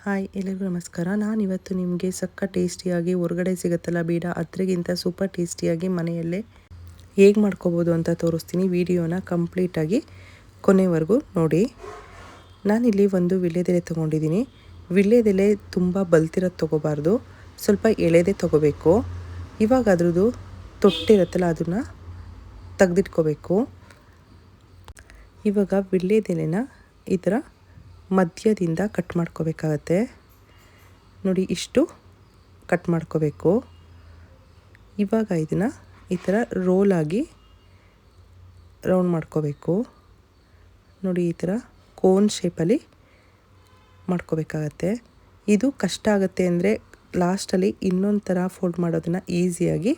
Hi ಎಲ್ಲರಿಗೂ ನಮಸ್ಕಾರ. ನಾನಿವತ್ತು ನಿಮಗೆ ಸಕ್ಕ ಟೇಸ್ಟಿಯಾಗಿ ಹೊರಗಡೆ ಸಿಗುತ್ತಲ್ಲ ಬೀಡ ಅದರಿಗಿಂತ ಸೂಪರ್ ಟೇಸ್ಟಿಯಾಗಿ ಮನೆಯಲ್ಲೇ ಹೇಗೆ ಮಾಡ್ಕೋಬೋದು ಅಂತ ತೋರಿಸ್ತೀನಿ. ವಿಡಿಯೋನ ಕಂಪ್ಲೀಟಾಗಿ ಕೊನೆವರೆಗೂ ನೋಡಿ. ನಾನಿಲ್ಲಿ ಒಂದು ವಿಳ್ಯದೆಲೆ ತೊಗೊಂಡಿದ್ದೀನಿ. ವಿಳ್ಯದೆಲೆ ತುಂಬ ಬಲ್ತಿರೋದು ತೊಗೋಬಾರ್ದು, ಸ್ವಲ್ಪ ಎಳೆದೇ ತೊಗೋಬೇಕು. ಇವಾಗ ಅದ್ರದ್ದು ತೊಟ್ಟಿರುತ್ತಲ್ಲ ಅದನ್ನು ತೆಗೆದಿಟ್ಕೋಬೇಕು. ಇವಾಗ ವಿಳ್ಯದೆಲೆನ ಈ ಥರ ಮಧ್ಯದಿಂದ ಕಟ್ ಮಾಡ್ಕೋಬೇಕಾಗತ್ತೆ. ನೋಡಿ, ಇಷ್ಟು ಕಟ್ ಮಾಡ್ಕೋಬೇಕು. ಇವಾಗ ಇದನ್ನು ಈ ಥರ ರೋಲಾಗಿ ರೌಂಡ್ ಮಾಡ್ಕೋಬೇಕು. ನೋಡಿ, ಈ ಥರ ಕೋನ್ ಶೇಪಲ್ಲಿ ಮಾಡ್ಕೋಬೇಕಾಗತ್ತೆ. ಇದು ಕಷ್ಟ ಆಗುತ್ತೆ ಅಂದರೆ ಲಾಸ್ಟಲ್ಲಿ ಇನ್ನೊಂದು ಥರ ಫೋಲ್ಡ್ ಮಾಡೋದನ್ನು ಈಸಿಯಾಗಿ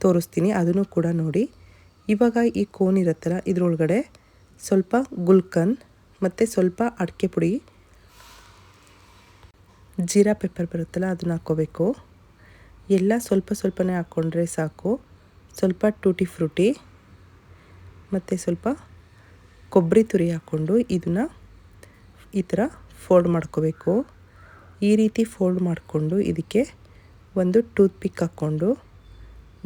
ತೋರಿಸ್ತೀನಿ, ಅದನ್ನು ಕೂಡ ನೋಡಿ. ಇವಾಗ ಈ ಕೋನ್ ಇರುತ್ತಲ್ಲ ಇದರೊಳಗಡೆ ಸ್ವಲ್ಪ ಗುಲ್ಕನ್ ಮತ್ತು ಸ್ವಲ್ಪ ಅಡಿಕೆ ಪುಡಿ, ಜೀರಾ ಪೆಪ್ಪರ್ ಬರುತ್ತಲ್ಲ ಅದನ್ನ ಹಾಕ್ಕೋಬೇಕು. ಎಲ್ಲ ಸ್ವಲ್ಪ ಸ್ವಲ್ಪನೇ ಹಾಕ್ಕೊಂಡ್ರೆ ಸಾಕು. ಸ್ವಲ್ಪ ಟೂಟಿ ಫ್ರೂಟಿ ಮತ್ತು ಸ್ವಲ್ಪ ಕೊಬ್ಬರಿ ತುರಿ ಹಾಕ್ಕೊಂಡು ಇದನ್ನು ಈ ಥರ ಫೋಲ್ಡ್ ಮಾಡ್ಕೋಬೇಕು. ಈ ರೀತಿ ಫೋಲ್ಡ್ ಮಾಡಿಕೊಂಡು ಇದಕ್ಕೆ ಒಂದು ಟೂತ್ ಪಿಕ್ ಹಾಕ್ಕೊಂಡು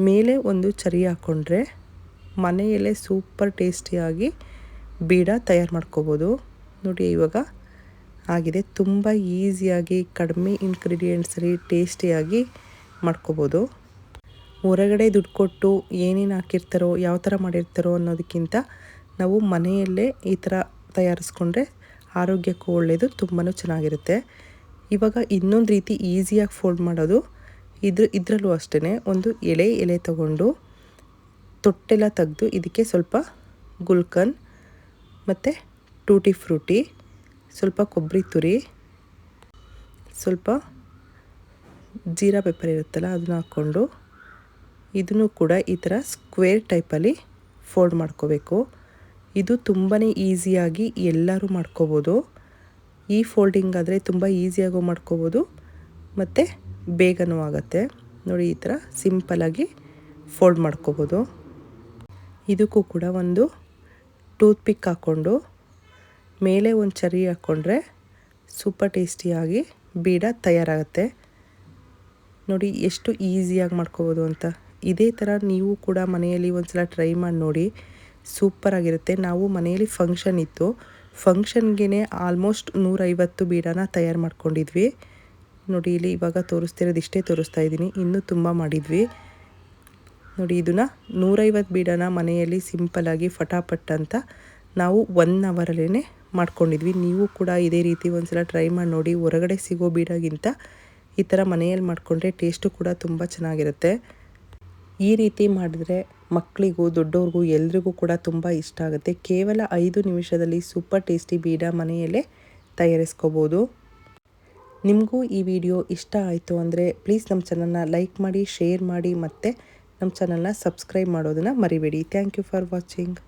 ಮೇಲೆ ಒಂದು ಚರಿ ಹಾಕ್ಕೊಂಡ್ರೆ ಮನೆಯಲ್ಲೇ ಸೂಪರ್ ಟೇಸ್ಟಿಯಾಗಿ ಬೀಡ ತಯಾರು ಮಾಡ್ಕೋಬೋದು. ನೋಡಿ, ಇವಾಗ ಆಗಿದೆ. ತುಂಬ ಈಸಿಯಾಗಿ ಕಡಿಮೆ ಇಂಗ್ರೀಡಿಯೆಂಟ್ಸಲ್ಲಿ ಟೇಸ್ಟಿಯಾಗಿ ಮಾಡ್ಕೋಬೋದು. ಹೊರಗಡೆ ದುಡ್ಡು ಕೊಟ್ಟು ಏನೇನು ಹಾಕಿರ್ತಾರೋ ಯಾವ ಥರ ಮಾಡಿರ್ತಾರೋ ಅನ್ನೋದಕ್ಕಿಂತ ನಾವು ಮನೆಯಲ್ಲೇ ಈ ಥರ ತಯಾರಿಸ್ಕೊಂಡ್ರೆ ಆರೋಗ್ಯಕ್ಕೂ ಒಳ್ಳೆಯದು, ತುಂಬಾ ಚೆನ್ನಾಗಿರುತ್ತೆ. ಇವಾಗ ಇನ್ನೊಂದು ರೀತಿ ಈಸಿಯಾಗಿ ಫೋಲ್ಡ್ ಮಾಡೋದು, ಇದರಲ್ಲೂ ಅಷ್ಟೇ ಒಂದು ಎಲೆ ತಗೊಂಡು ತೊಟ್ಟೆಲ್ಲ ತೆಗೆದು ಇದಕ್ಕೆ ಸ್ವಲ್ಪ ಗುಲ್ಕನ್ ಮತ್ತು ಟೂಟಿ ಫ್ರೂಟಿ, ಸ್ವಲ್ಪ ಕೊಬ್ಬರಿ ತುರಿ, ಸ್ವಲ್ಪ ಜೀರಾ ಪೆಪ್ಪರ್ ಇರುತ್ತಲ್ಲ ಅದನ್ನ ಹಾಕ್ಕೊಂಡು ಇದನ್ನು ಕೂಡ ಈ ಥರ ಸ್ಕ್ವೇರ್ ಟೈಪಲ್ಲಿ ಫೋಲ್ಡ್ ಮಾಡ್ಕೋಬೇಕು. ಇದು ತುಂಬಾ ಈಸಿಯಾಗಿ ಎಲ್ಲರೂ ಮಾಡ್ಕೋಬೋದು. ಈ ಫೋಲ್ಡಿಂಗ್ ಆದರೆ ತುಂಬ ಈಸಿಯಾಗೂ ಮಾಡ್ಕೋಬೋದು ಮತ್ತು ಬೇಗನೂ ಆಗುತ್ತೆ. ನೋಡಿ, ಈ ಥರ ಸಿಂಪಲಾಗಿ ಫೋಲ್ಡ್ ಮಾಡ್ಕೋಬೋದು. ಇದಕ್ಕೂ ಕೂಡ ಒಂದು ಟೂತ್ ಪಿಕ್ ಹಾಕ್ಕೊಂಡು ಮೇಲೆ ಒಂದು ಚರಿ ಹಾಕ್ಕೊಂಡ್ರೆ ಸೂಪರ್ ಟೇಸ್ಟಿಯಾಗಿ ಬೀಡ ತಯಾರಾಗುತ್ತೆ. ನೋಡಿ, ಎಷ್ಟು ಈಸಿಯಾಗಿ ಮಾಡ್ಕೋಬೋದು ಅಂತ. ಇದೇ ಥರ ನೀವು ಕೂಡ ಮನೆಯಲ್ಲಿ ಒಂದು ಸಲ ಟ್ರೈ ಮಾಡಿ ನೋಡಿ, ಸೂಪರಾಗಿರುತ್ತೆ. ನಾವು ಮನೆಯಲ್ಲಿ ಫಂಕ್ಷನ್ ಇತ್ತು, ಫಂಕ್ಷನ್ಗೆ ಆಲ್ಮೋಸ್ಟ್ 150 ಬೀಡನ ತಯಾರು ಮಾಡ್ಕೊಂಡಿದ್ವಿ. ನೋಡಿ, ಇಲ್ಲಿ ಇವಾಗ ತೋರಿಸ್ತಿರೋದು ಇಷ್ಟೇ ತೋರಿಸ್ತಾ ಇದ್ದೀನಿ, ಇನ್ನೂ ತುಂಬ ಮಾಡಿದ್ವಿ. ನೋಡಿ, ಇದನ್ನು 150 ಬೀಡನ ಮನೆಯಲ್ಲಿ ಸಿಂಪಲಾಗಿ ಫಟಾಫಟ್ ಅಂತ ನಾವು 1 ಅವರಲ್ಲೇ ಮಾಡ್ಕೊಂಡಿದ್ವಿ. ನೀವು ಕೂಡ ಇದೇ ರೀತಿ ಒಂದು ಸಲ ಟ್ರೈ ಮಾಡಿ ನೋಡಿ. ಹೊರಗಡೆ ಸಿಗೋ ಬೀಡಾಗಿಂತ ಈ ಥರ ಮನೆಯಲ್ಲಿ ಮಾಡಿಕೊಂಡ್ರೆ ಟೇಸ್ಟು ಕೂಡ ತುಂಬ ಚೆನ್ನಾಗಿರುತ್ತೆ. ಈ ರೀತಿ ಮಾಡಿದ್ರೆ ಮಕ್ಕಳಿಗೂ ದೊಡ್ಡವ್ರಿಗೂ ಎಲ್ರಿಗೂ ಕೂಡ ತುಂಬ ಇಷ್ಟ ಆಗುತ್ತೆ. ಕೇವಲ 5 ನಿಮಿಷದಲ್ಲಿ ಸೂಪರ್ ಟೇಸ್ಟಿ ಬೀಡ ಮನೆಯಲ್ಲೇ ತಯಾರಿಸ್ಕೋಬೋದು. ನಿಮಗೂ ಈ ವಿಡಿಯೋ ಇಷ್ಟ ಆಯಿತು ಅಂದರೆ ಪ್ಲೀಸ್ ನಮ್ಮ ಚಾನಲ್ನ ಲೈಕ್ ಮಾಡಿ, ಶೇರ್ ಮಾಡಿ ಮತ್ತು ನಮ್ಮ ಚಾನಲ್ನ ಸಬ್ಸ್ಕ್ರೈಬ್ ಮಾಡೋದನ್ನು ಮರಿಬೇಡಿ. Thank you for watching.